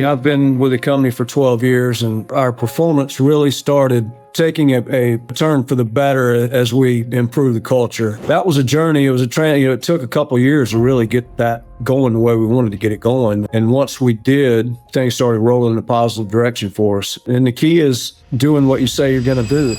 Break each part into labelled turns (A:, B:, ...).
A: I've been with the company for 12 years, and our performance really started taking a turn for the better as we improved the culture. That was a journey. It was a training. It took a couple of years to really get that going the way we wanted to get it going. And once we did, things started rolling in a positive direction for us. And the key is doing what you say you're going to do.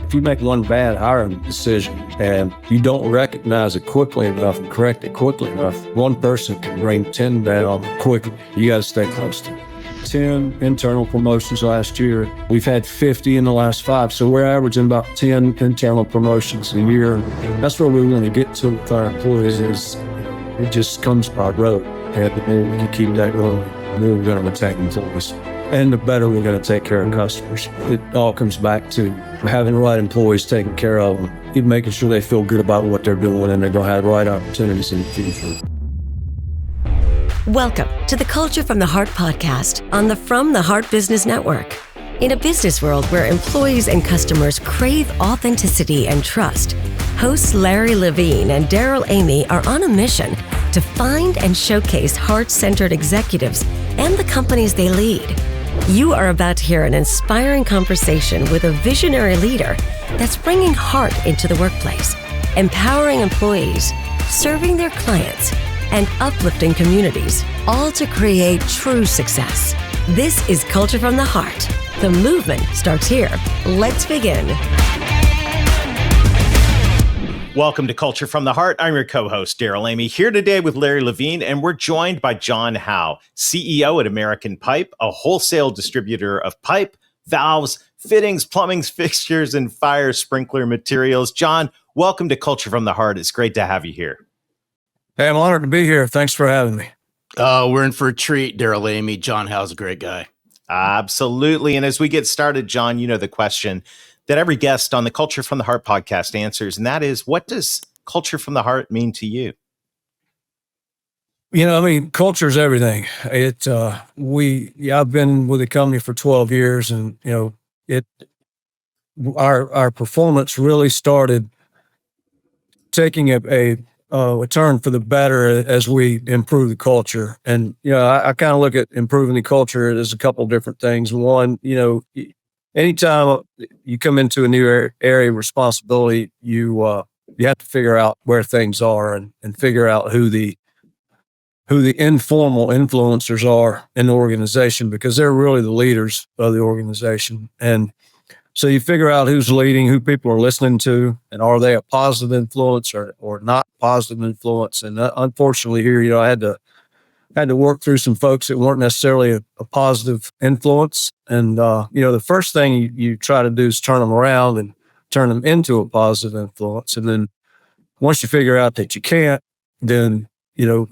A: If you make one bad hiring decision and you don't recognize it quickly enough and correct it quickly enough, one person can bring 10 down quickly. You got to stay close to it. 10 internal promotions last year. We've had 50 in the last 5, so we're averaging about 10 internal promotions a year. That's where we want to get to with our employees. It just comes by road, and we can keep that going. We're going to attack employees, and the better we're going to take care of customers. It all comes back to having the right employees taken care of them, keep making sure they feel good about what they're doing, and they're going to have the right opportunities in the future.
B: Welcome to the Culture from the Heart podcast on the From the Heart Business Network. In a business world where employees and customers crave authenticity and trust, hosts Larry Levine and Darrell are on a mission to find and showcase heart-centered executives and the companies they lead. You are about to hear an inspiring conversation with a visionary leader that's bringing heart into the workplace, empowering employees, serving their clients, and uplifting communities, all to create true success. This is Culture from the Heart. The movement starts here. Let's begin.
C: Welcome to Culture from the Heart. I'm your co-host, Darrell, here today with Larry Levine, and we're joined by John Howe, CEO at American Pipe, a wholesale distributor of pipe, valves, fittings, plumbings, fixtures, and fire sprinkler materials. John, welcome to Culture from the Heart. It's great to have you here.
A: Hey, I'm honored to be here. Thanks for having me.
D: We're in for a treat, Darrell. John Howe's a great guy.
C: Absolutely. And as we get started, John, you know the question that every guest on the Culture from the Heart podcast answers, and that is, what does Culture from the Heart mean to you?
A: Culture is everything. I've been with the company for 12 years, and our performance really started taking a turn for the better as we improve the culture. And, I kind of look at improving the culture as a couple of different things. One, anytime you come into a new area of responsibility, you have to figure out where things are and figure out who the informal influencers are in the organization, because they're really the leaders of the organization. And so you figure out who's leading, who people are listening to, and are they a positive influence or not positive influence. And unfortunately here, I had to work through some folks that weren't necessarily a positive influence. And, the first thing you try to do is turn them around and turn them into a positive influence. And then once you figure out that you can't, then, you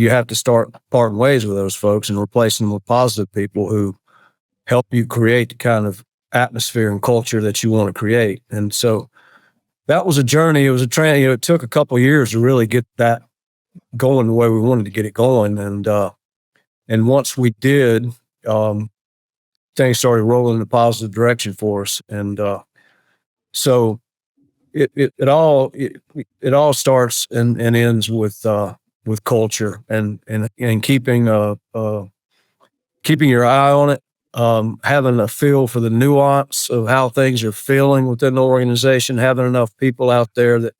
A: have to start parting ways with those folks and replacing them with positive people who help you create the kind of atmosphere and culture that you want to create. And so that was a journey. It was a training. It took a couple of years to really get that going the way we wanted to get it going. And once we did, things started rolling in a positive direction for us. And so it all starts and ends with culture and keeping your eye on it. Having a feel for the nuance of how things are feeling within the organization, having enough people out there that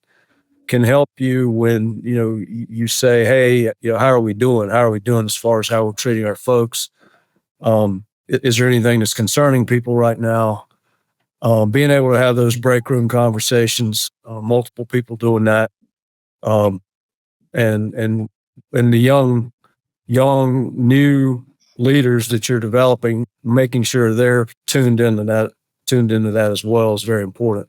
A: can help you when, you say, hey, how are we doing? How are we doing as far as how we're treating our folks? Is there anything that's concerning people right now? Being able to have those break room conversations, multiple people doing that. And the young, new leaders that you're developing, making sure they're tuned into that as well is very important.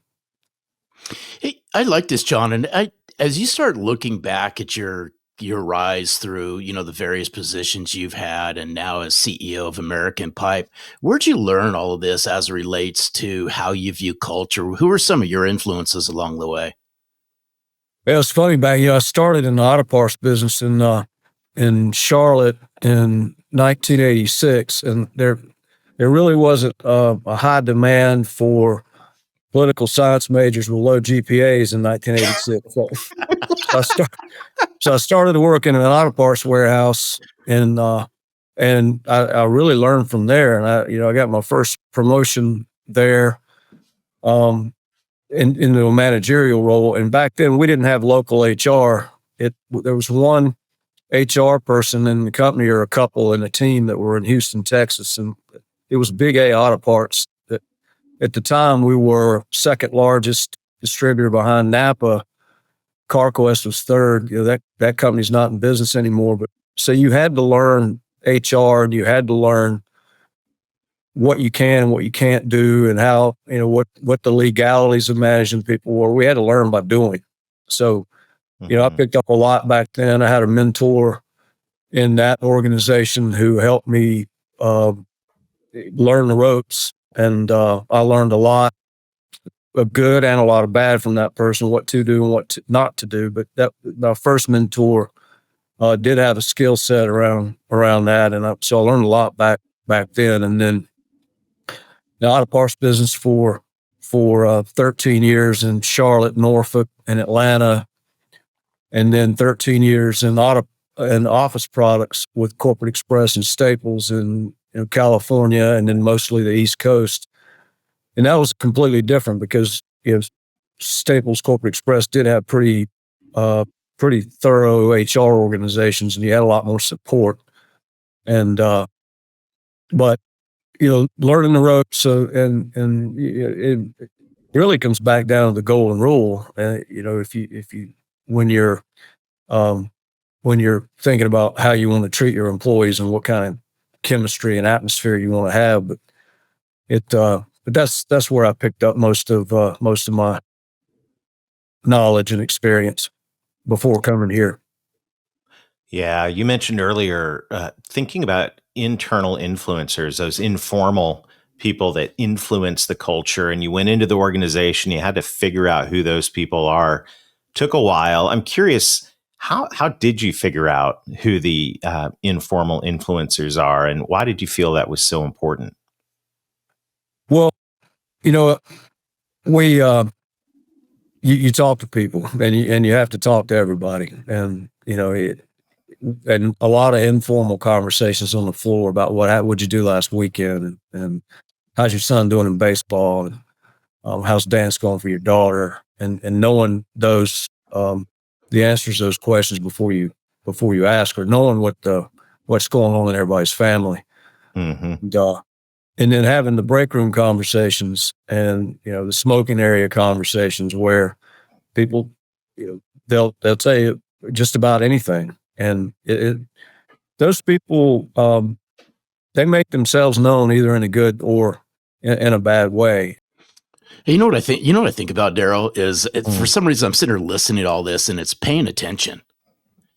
D: Hey, I like this, John. And as you start looking back at your rise through, the various positions you've had, and now as CEO of American Pipe, where'd you learn all of this as it relates to how you view culture? Who are some of your influences along the way?
A: Well, it's funny, I started in the auto parts business in Charlotte in 1986, and there really wasn't a high demand for political science majors with low GPAs in 1986. So I started to work in an auto parts warehouse, and I really learned from there. And I got my first promotion there, into a managerial role. And back then we didn't have local HR. There was one HR person in the company, or a couple in the team, that were in Houston, Texas, and it was Big A Auto Parts. That at the time we were second largest distributor behind Napa. CarQuest was third. That company's not in business anymore. But so you had to learn HR, and you had to learn what you can and what you can't do, and how, what the legalities of managing people were. We had to learn by doing. So, I picked up a lot back then. I had a mentor in that organization who helped me learn the ropes, and I learned a lot of good and a lot of bad from that person, what to do and what not to do. But my first mentor did have a skill set around that, and so I learned a lot back then. And then the auto parts business for 13 years in Charlotte, Norfolk, and Atlanta, and then 13 years in office products with Corporate Express and Staples in California, and then mostly the East Coast. And that was completely different because Staples, Corporate Express did have pretty thorough HR organizations, and you had a lot more support. And but learning the ropes, and it really comes back down to the golden rule. When you're thinking about how you want to treat your employees and what kind of chemistry and atmosphere you want to have, but that's where I picked up most of my knowledge and experience before coming here.
C: Yeah, you mentioned earlier thinking about internal influencers, those informal people that influence the culture, and you went into the organization, you had to figure out who those people are. Took a while. I'm curious, how did you figure out who the informal influencers are, and why did you feel that was so important?
A: Well, we you talk to people, and you have to talk to everybody, and and a lot of informal conversations on the floor about what'd you do last weekend, and how's your son doing in baseball, and how's dance going for your daughter, and knowing those the answers to those questions before you ask, or knowing what's going on in everybody's family.
C: Mm-hmm.
A: And then having the break room conversations, and the smoking area conversations, where people they'll tell you just about anything, and those people they make themselves known either in a good or in a bad way.
D: Hey, you know what I think? What I think about, Darrell, is for some reason I'm sitting here listening to all this, and it's paying attention.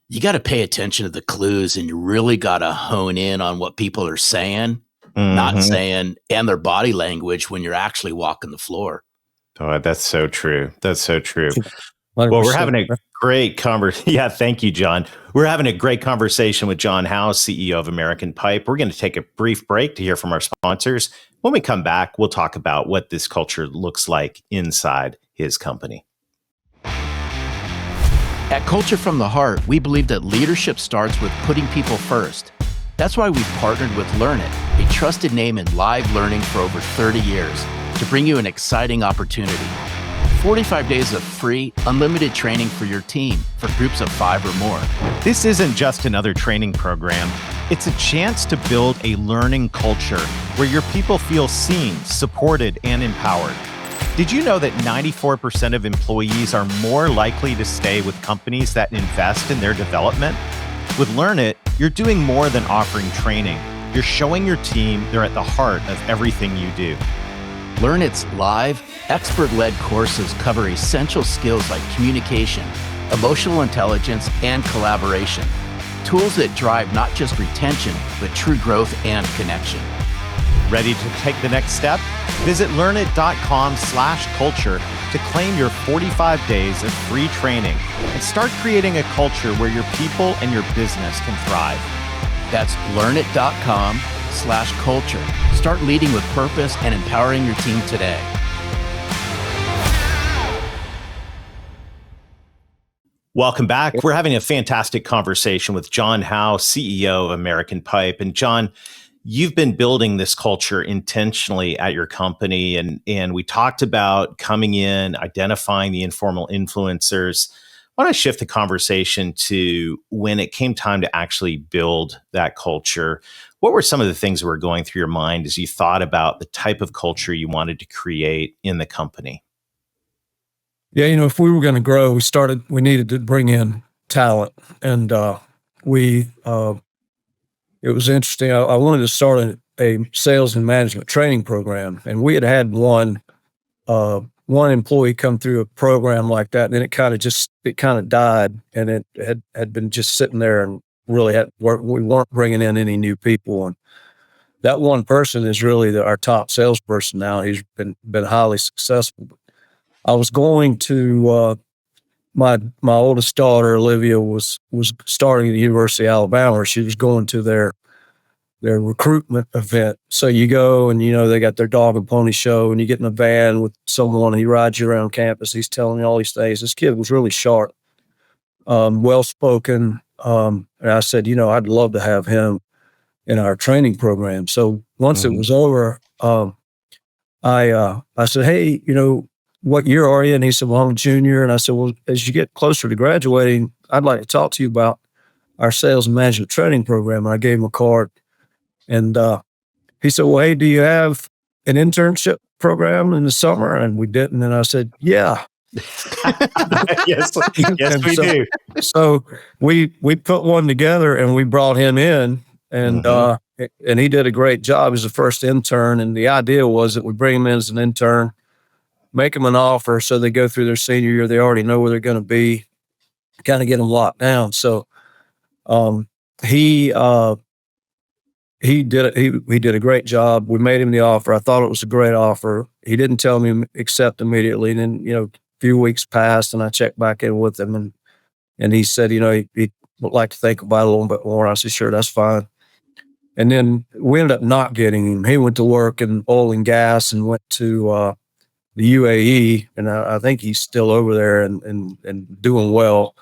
D: You got to pay attention to the clues, and you really got to hone in on what people are saying, not saying, and their body language when you're actually walking the floor.
C: Oh, that's so true. That's so true.
A: 100%.
C: Well, we're having a great conversation. Yeah, thank you, John. We're having a great conversation with John Howe, CEO of American Pipe. We're going to take a brief break to hear from our sponsors. When we come back, we'll talk about what this culture looks like inside his company.
D: At Culture from the Heart, we believe that leadership starts with putting people first. That's why we've partnered with Learn It, a trusted name in live learning for over 30 years, to bring you an exciting opportunity. 45 days of free, unlimited training for your team for groups of 5 or more.
C: This isn't just another training program. It's a chance to build a learning culture where your people feel seen, supported, and empowered. Did you know that 94% of employees are more likely to stay with companies that invest in their development? With Learn It, you're doing more than offering training. You're showing your team they're at the heart of everything you do.
D: Learn It's live, expert-led courses cover essential skills like communication, emotional intelligence, and collaboration. Tools that drive not just retention, but true growth and connection.
C: Ready to take the next step? Visit learnit.com/culture to claim your 45 days of free training and start creating a culture where your people and your business can thrive.
D: That's learnit.com/culture. Start leading with purpose and empowering your team today.
C: Welcome back. We're having a fantastic conversation with John Howe, CEO of American Pipe. And John, you've been building this culture intentionally at your company. And we talked about coming in, identifying the informal influencers. I want to shift the conversation to when it came time to actually build that culture. What were some of the things that were going through your mind as you thought about the type of culture you wanted to create in the company?
A: Yeah, if we were going to grow, we needed to bring in talent. And it was interesting. I wanted to start a sales and management training program. And we had one employee come through a program like that. And then it kind of died. And it had been just sitting there and really we weren't bringing in any new people. And that one person is really our top salesperson now. He's been highly successful. I was going to my oldest daughter, Olivia, was starting at the University of Alabama. She was going to their recruitment event. So you go and, they got their dog and pony show, and you get in a van with someone, and he rides you around campus. He's telling you all these things. This kid was really sharp, well-spoken. And I said, I'd love to have him in our training program. So once it was over, I said, hey, what year are you? And he said, well, I'm a junior. And I said, well, as you get closer to graduating, I'd like to talk to you about our sales and management training program. And I gave him a card. And he said, well, hey, do you have an internship program in the summer? And we didn't. And I said, yeah.
C: yes, we do.
A: So we put one together and we brought him in, and he did a great job as the first intern. And the idea was that we bring him in as an intern, make them an offer so they go through their senior year. They already know where they're going to be, kind of get them locked down. So he did a great job. We made him the offer. I thought it was a great offer. He didn't tell me accept immediately. And then, a few weeks passed and I checked back in with him and he said, he would like to think about it a little bit more. I said, sure, that's fine. And then we ended up not getting him. He went to work in oil and gas and went to the UAE, and I think he's still over there and doing well.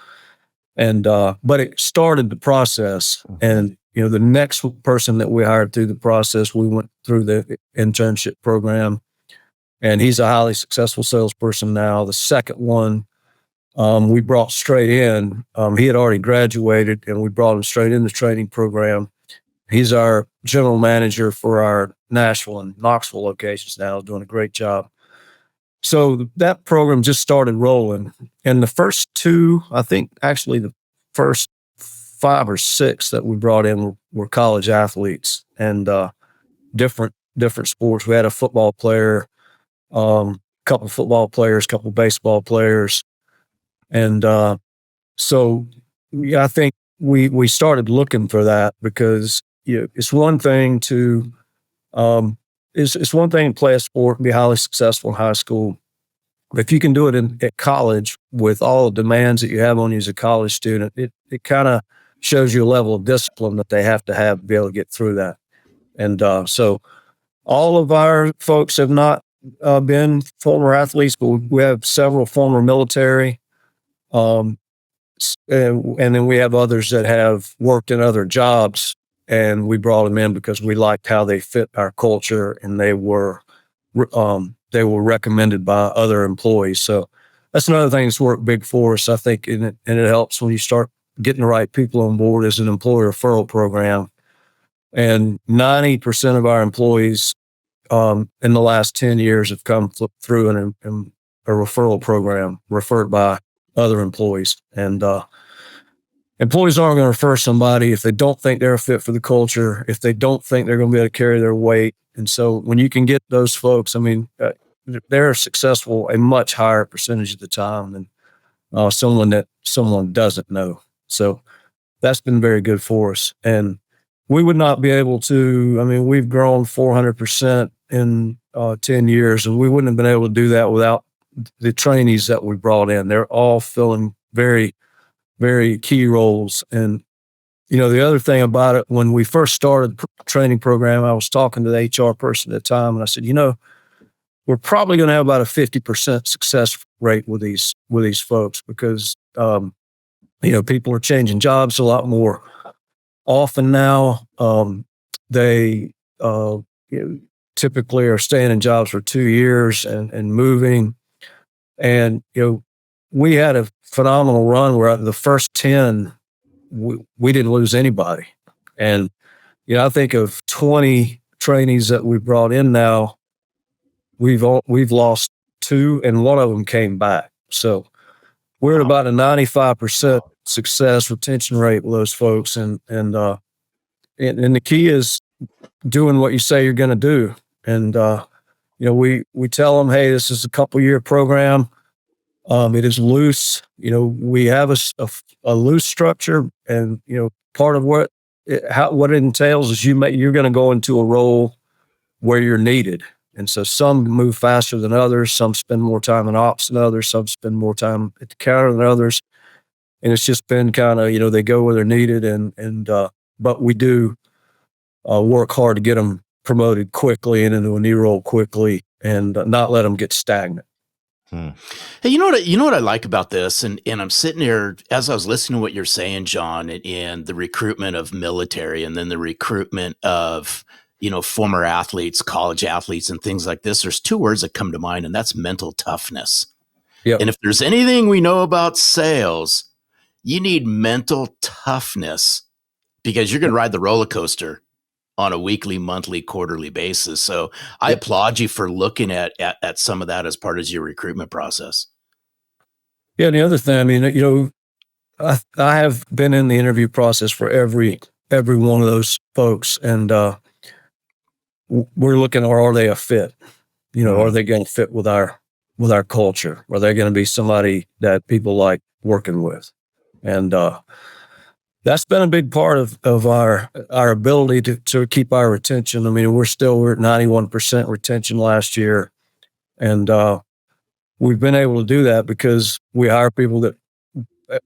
A: And but it started the process. And the next person that we hired through the process, we went through the internship program, and he's a highly successful salesperson now. The second one, we brought straight in. He had already graduated, and we brought him straight in the training program. He's our general manager for our Nashville and Knoxville locations now, doing a great job. So that program just started rolling. And the first two, I think actually the first 5 or 6 that we brought in were college athletes and different sports. We had a football player, couple football players, couple baseball players. And so I think we started looking for that because it's one thing to it's one thing to play a sport and be highly successful in high school. But if you can do it at college with all the demands that you have on you as a college student, it kind of shows you a level of discipline that they have to be able to get through that. And so all of our folks have not been former athletes, but we have several former military. And then we have others that have worked in other jobs, and we brought them in because we liked how they fit our culture, and they were recommended by other employees. So that's another thing that's worked big for us, I think, and it helps when you start getting the right people on board as an employee referral program. And 90% of our employees in the last 10 years have come through a referral program referred by other employees. And employees aren't going to refer somebody if they don't think they're a fit for the culture, if they don't think they're going to be able to carry their weight. And so when you can get those folks, they're successful a much higher percentage of the time than someone doesn't know. So that's been very good for us. And we would not be able to, we've grown 400% in 10 years, and we wouldn't have been able to do that without the trainees that we brought in. They're all filling very, very key roles. And, the other thing about it, when we first started the training program, I was talking to the HR person at the time, and I said, we're probably going to have about a 50% success rate with these folks because People are changing jobs a lot more often now. They typically are staying in jobs for 2 years and moving. And, we had a phenomenal run where the first 10, we didn't lose anybody. And, I think of 20 trainees that we brought in now, we've lost 2 and one of them came back. So we're at about a 95% success retention rate with those folks. And the key is doing what you say you're going to do. And, we tell them, hey, this is a couple-year program. It is loose. We have a loose structure, and part of what it entails is you're going to go into a role where you're needed, and so some move faster than others. Some spend more time in ops than others. Some spend more time at the counter than others, and it's just been kind of they go where they're needed, and but we do work hard to get them promoted quickly and into a new role quickly, and not let them get stagnant.
D: Hey, you know what I like about this, and I'm sitting here as I was listening to what you're saying, John, and the recruitment of military, and then the recruitment of former athletes, college athletes, and things like this. There's 2 words that come to mind, and that's mental toughness.
A: Yep.
D: And if there's anything we know about sales, you need mental toughness, because you're going to ride the roller coaster on a weekly, monthly, quarterly basis. So I applaud you for looking at some of that as part of your recruitment process.
A: Yeah. And the other thing, I have been in the interview process for every one of those folks. And we're looking, or are they a fit? Are they going to fit with our culture? Are they going to be somebody that people like working with? And, that's been a big part of our ability to keep our retention. I mean, we're at 91% retention last year. And we've been able to do that because we hire people that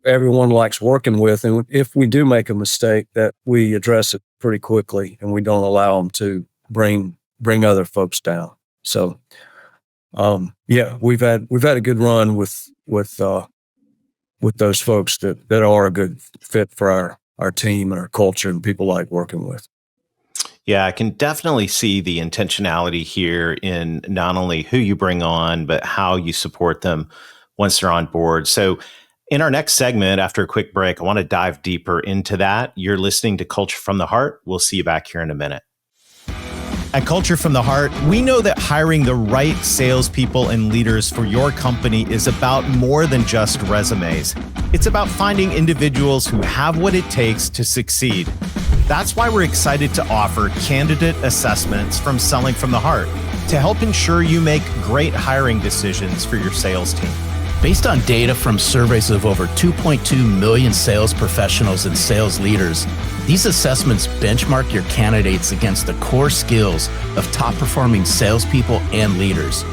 A: everyone likes working with. And if we do make a mistake, that we address it pretty quickly and we don't allow them to bring other folks down. So, we've had a good run with those folks that are a good fit for our team and our culture and people like working with.
C: Yeah, I can definitely see the intentionality here in not only who you bring on, but how you support them once they're on board. So in our next segment, after a quick break, I want to dive deeper into that. You're listening to Culture from the Heart. We'll see you back here in a minute. At Culture from the Heart, we know that hiring the right salespeople and leaders for your company is about more than just resumes. It's about finding individuals who have what it takes to succeed. That's why we're excited to offer candidate assessments from Selling from the Heart to help ensure you make great hiring decisions for your sales team.
D: Based on data from surveys of over 2.2 million sales professionals and sales leaders, these assessments benchmark your candidates against the core skills of top-performing salespeople and leaders.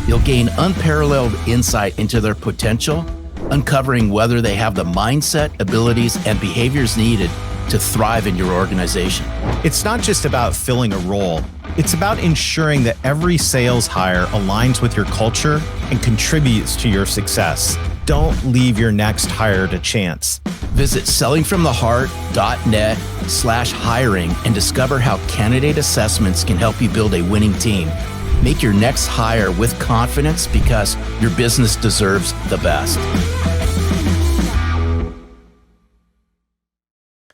D: You'll gain unparalleled insight into their potential, uncovering whether they have the mindset, abilities, and behaviors needed to thrive in your organization.
C: It's not just about filling a role. It's about ensuring that every sales hire aligns with your culture and contributes to your success. Don't leave your next hire to chance.
D: Visit sellingfromtheheart.net/hiring and discover how candidate assessments can help you build a winning team. Make your next hire with confidence, because your business deserves the best.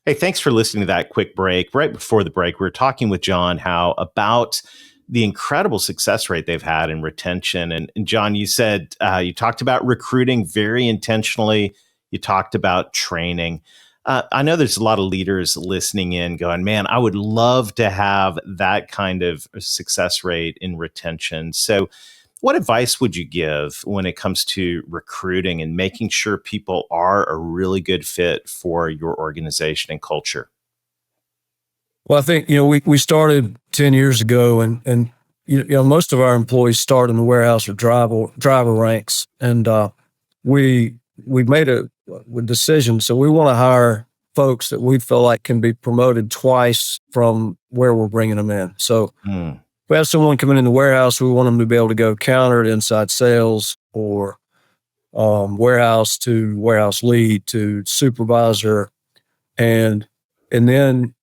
C: Hey, thanks for listening to that quick break. Right before the break, we were talking with John Howe about the incredible success rate they've had in retention. And John, you said you talked about recruiting very intentionally. You talked about training. I know there's a lot of leaders listening in going, man, I would love to have that kind of success rate in retention. So what advice would you give when it comes to recruiting and making sure people are a really good fit for your organization and culture?
A: Well, I think, we started 10 years ago and most of our employees start in the warehouse or driver ranks. And we made a decision. So we want to hire folks that we feel like can be promoted twice from where we're bringing them in. So if we have someone coming in the warehouse, we want them to be able to go counter to inside sales, or warehouse to warehouse lead to supervisor. And then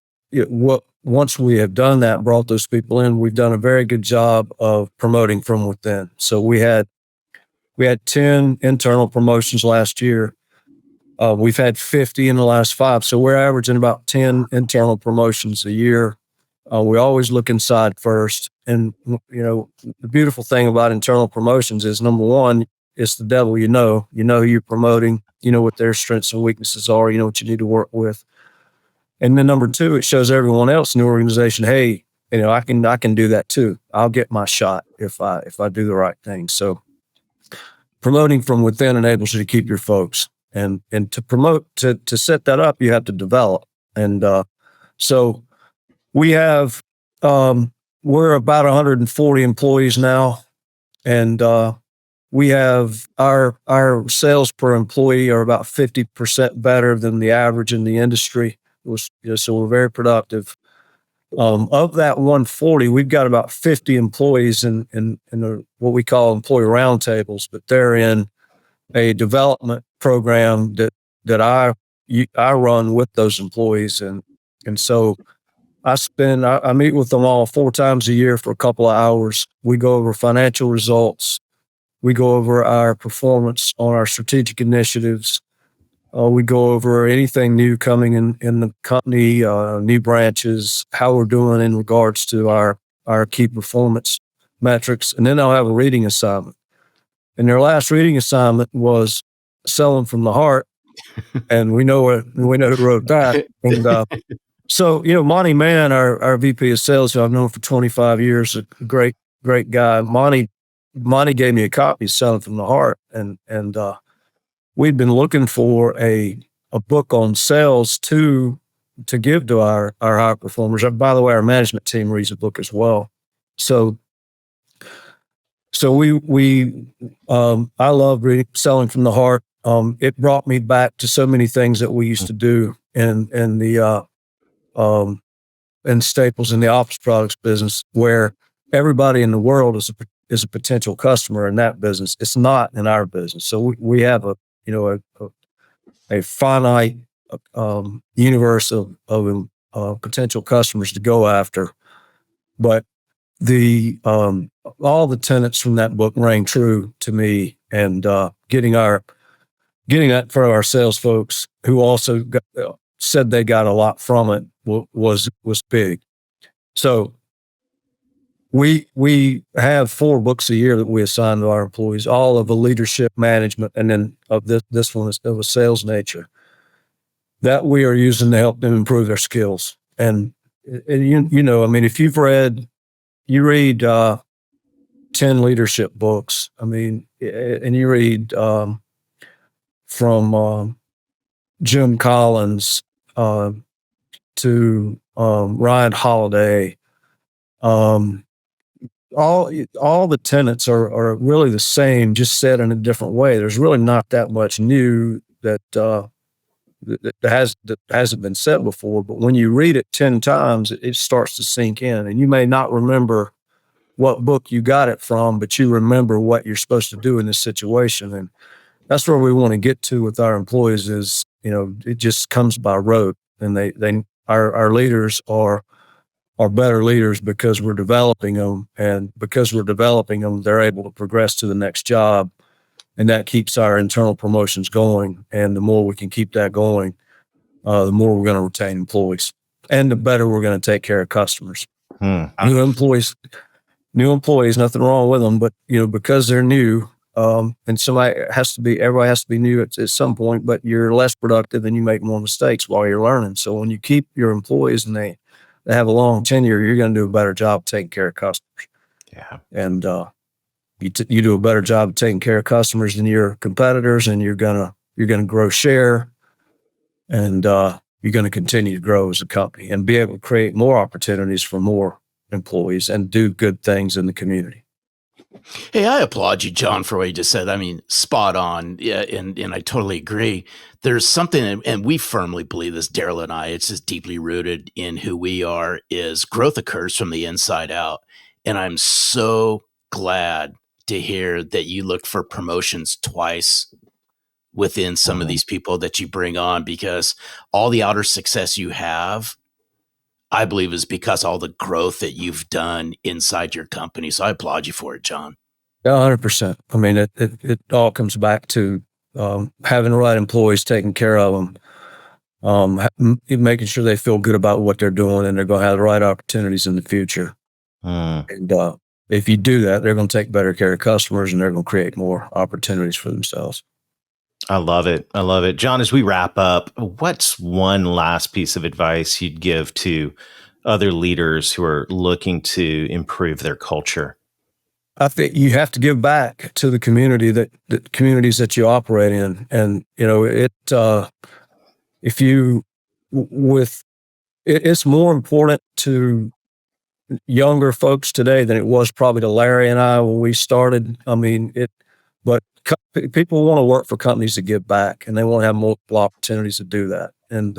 A: once we have done that, brought those people in, we've done a very good job of promoting from within. So we had 10 internal promotions last year. We've had 50 in the last 5. So we're averaging about 10 internal promotions a year. We always look inside first. And, the beautiful thing about internal promotions is, number one, it's the devil you know who you're promoting, what their strengths and weaknesses are, what you need to work with. And then number two, it shows everyone else in the organization, hey, I can do that too. I'll get my shot if I do the right thing. So promoting from within enables you to keep your folks. And to promote, to set that up, you have to develop. And so we have, we're about 140 employees now. And we have our sales per employee are about 50% better than the average in the industry. So we're very productive. Of that 140, we've got about 50 employees in what we call employee roundtables, but they're in a development program that I run with those employees, and so I meet with them all 4 times a year for a couple of hours. We go over financial results. We go over our performance on our strategic initiatives. We go over anything new coming in the company, new branches, how we're doing in regards to our key performance metrics. And then I'll have a reading assignment. And their last reading assignment was Selling from the Heart. And we know who wrote that. And so, Monty Mann, our VP of sales, who I've known for 25 years, a great guy. Monty gave me a copy of Selling from the Heart. And we'd been looking for a book on sales to give to our high performers. By the way, our management team reads the book as well. So I love reading Selling from the Heart. It brought me back to so many things that we used to do in Staples in the office products business, where everybody in the world is a potential customer in that business. It's not in our business. So we have a finite universe of potential customers to go after, but all the tenets from that book rang true to me, and getting that for our sales folks who also said they got a lot from it was big. So we have 4 books a year that we assign to our employees, all of a leadership management, and then of this one is of a sales nature that we are using to help them improve their skills. And if you read 10 leadership books, and you read from Jim Collins to Ryan Holiday, all the tenets are really the same, just said in a different way. There's really not that much new that hasn't been said before. But when you read it 10 times, it starts to sink in, and you may not remember what book you got it from, but you remember what you're supposed to do in this situation. And that's where we want to get to with our employees is, it just comes by rote, and our leaders are better leaders because we're developing them, and because we're developing them, they're able to progress to the next job, and that keeps our internal promotions going. And the more we can keep that going, the more we're going to retain employees, and the better we're going to take care of customers. New employees, nothing wrong with them, but because they're new, and everybody has to be new at some point, but you're less productive and you make more mistakes while you're learning. So when you keep your employees and they have a long tenure, you're going to do a better job taking care of customers.
C: Yeah.
A: And you do a better job of taking care of customers than your competitors, and you're gonna grow share, and you're going to continue to grow as a company and be able to create more opportunities for more employees and do good things in the community.
D: Hey, I applaud you, John, for what you just said. Spot on. Yeah, and I totally agree. There's something, and we firmly believe this, Darrell and I, it's just deeply rooted in who we are, is growth occurs from the inside out. And I'm so glad to hear that you looked for promotions twice within some of these people that you bring on, because all the outer success you have, I believe, is because all the growth that you've done inside your company. So I applaud you for it, John.
A: Yeah, 100%. I mean, it all comes back to having the right employees, taking care of them, making sure they feel good about what they're doing, and they're going to have the right opportunities in the future. And if you do that, they're going to take better care of customers, and they're going to create more opportunities for themselves.
C: I love it. I love it. John, as we wrap up, what's one last piece of advice you'd give to other leaders who are looking to improve their culture?
A: I think you have to give back to the community the communities that you operate in. And, it's more important to younger folks today than it was probably to Larry and I when we started. I mean, but people want to work for companies that give back, and they want to have multiple opportunities to do that. And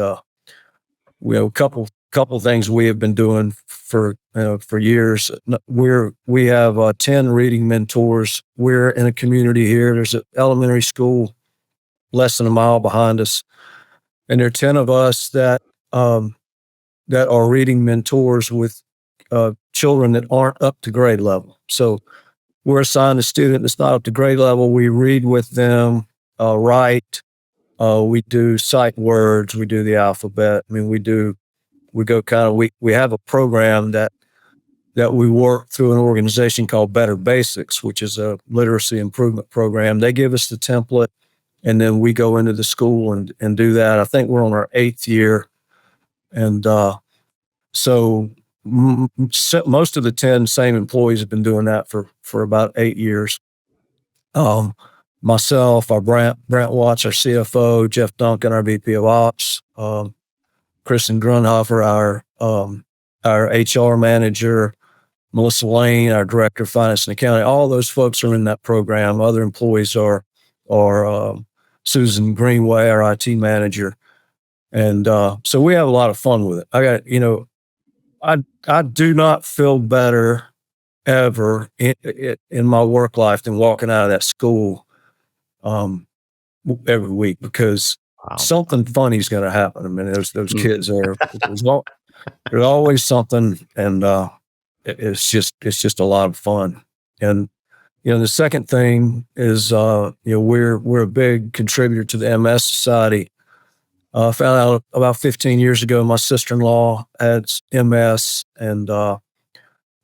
A: we have a couple things we have been doing for years. We have 10 reading mentors. We're in a community here. There's an elementary school less than a mile behind us, and there are 10 of us that are reading mentors with children that aren't up to grade level. So we're assigned a student that's not up to grade level. We read with them, write. We do sight words. We do the alphabet. I mean, we have a program that we work through an organization called Better Basics, which is a literacy improvement program. They give us the template, and then we go into the school and do that. I think we're on our 8th year. And so most of the 10 same employees have been doing that for about 8 years. Myself, our Brent Watts, our CFO, Jeff Duncan, our VP of Ops, Kristen Grunhofer, our HR manager, Melissa Lane, our director of finance and accounting. All those folks are in that program. Other employees are Susan Greenway, our IT manager. And so we have a lot of fun with it. I do not feel better ever in my work life than walking out of that school every week, because something funny is going to happen. I mean, those kids there. There's always something, and it's just a lot of fun. And the second thing is we're a big contributor to the MS Society. I found out about 15 years ago my sister-in-law had MS, and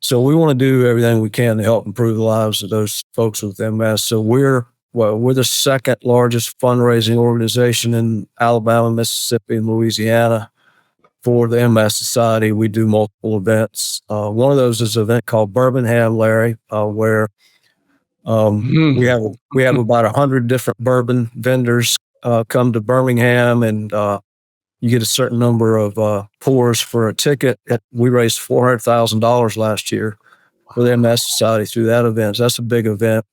A: so we want to do everything we can to help improve the lives of those folks with MS. So we're the second largest fundraising organization in Alabama, Mississippi, and Louisiana for the MS Society. We do multiple events. One of those is an event called Bourbonham, Larry, where we have about 100 different bourbon vendors come to Birmingham, and you get a certain number of pours for a ticket. We raised $400,000 last year for the MS Society through that event. So that's a big event.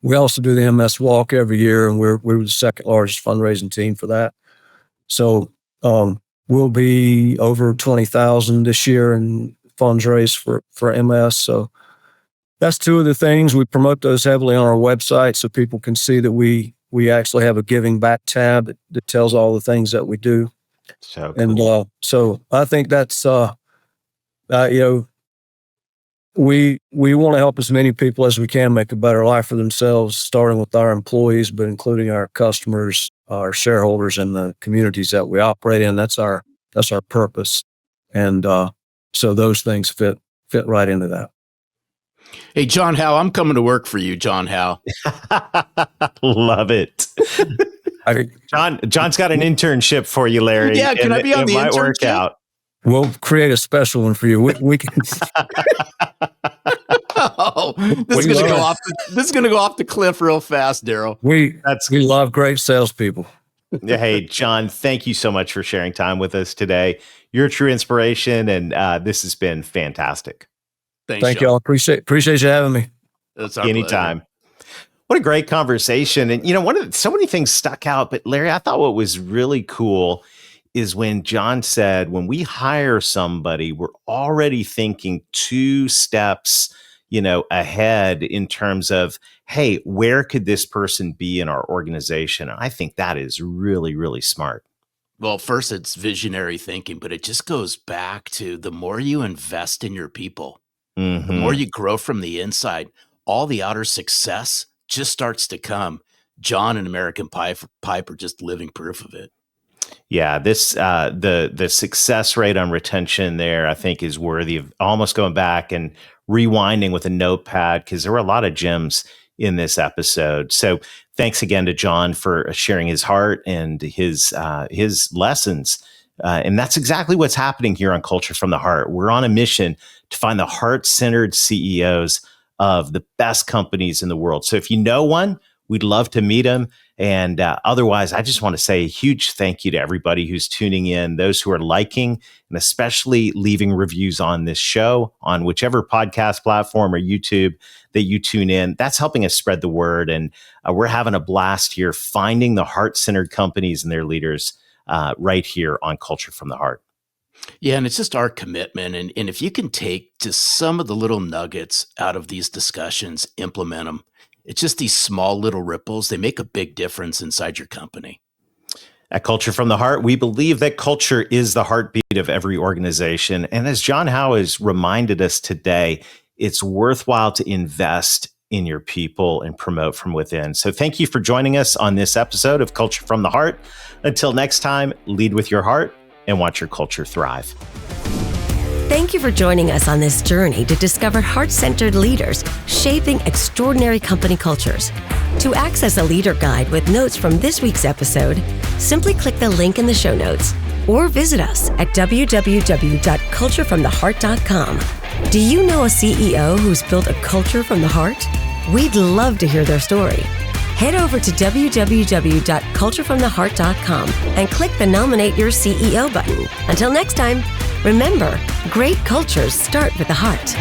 A: We also do the MS Walk every year, and we're the second largest fundraising team for that. So we'll be over 20,000 this year in funds raised for MS. So that's two of the things. We promote those heavily on our website so people can see that we actually have a giving back tab that tells all the things that we do.
C: So cool.
A: And so I think that's we want to help as many people as we can make a better life for themselves, starting with our employees, but including our customers, our shareholders, and the communities that we operate in. That's our purpose. And so those things fit right into that.
D: Hey, John Howe, I'm coming to work for you, John Howe.
C: Love it. John's got an internship for you, Larry.
D: Yeah, can I be on the internship?
C: Work out.
A: We'll create a special one for you. We can.
D: This is gonna go off the cliff real fast, Darrell.
A: We love great salespeople.
C: Hey, John, thank you so much for sharing time with us today. You're a true inspiration, and this has been fantastic.
A: Thank you all. Appreciate you having me.
D: That's our
C: anytime.
D: pleasure.
C: What a great conversation. And so many things stuck out, but Larry, I thought what was really cool is when John said, when we hire somebody, we're already thinking 2 steps, ahead in terms of, hey, where could this person be in our organization? And I think that is really, really smart.
D: Well, first, it's visionary thinking, but it just goes back to the more you invest in your people, the more you grow from the inside, all the outer success just starts to come. John and American Pipe are just living proof of it.
C: Yeah, this the success rate on retention there, I think, is worthy of almost going back and rewinding with a notepad, because there were a lot of gems in this episode. So thanks again to John for sharing his heart and his lessons. And that's exactly what's happening here on Culture from the Heart. We're on a mission to find the heart-centered CEOs of the best companies in the world. So if you know one, we'd love to meet them. And otherwise, I just want to say a huge thank you to everybody who's tuning in, those who are liking, and especially leaving reviews on this show on whichever podcast platform or YouTube that you tune in. That's helping us spread the word. And we're having a blast here finding the heart-centered companies and their leaders right here on Culture from the Heart.
D: Yeah, and it's just our commitment. And if you can take just some of the little nuggets out of these discussions, implement them. It's just these small little ripples. They make a big difference inside your company.
C: At Culture from the Heart, we believe that culture is the heartbeat of every organization. And as John Howe has reminded us today, it's worthwhile to invest in your people and promote from within. So thank you for joining us on this episode of Culture from the Heart. Until next time, lead with your heart and watch your culture thrive.
B: Thank you for joining us on this journey to discover heart-centered leaders shaping extraordinary company cultures. To access a leader guide with notes from this week's episode, simply click the link in the show notes or visit us at www.culturefromtheheart.com. Do you know a CEO who's built a culture from the heart? We'd love to hear their story. Head over to www.culturefromtheheart.com and click the Nominate Your CEO button. Until next time, remember, great cultures start with the heart.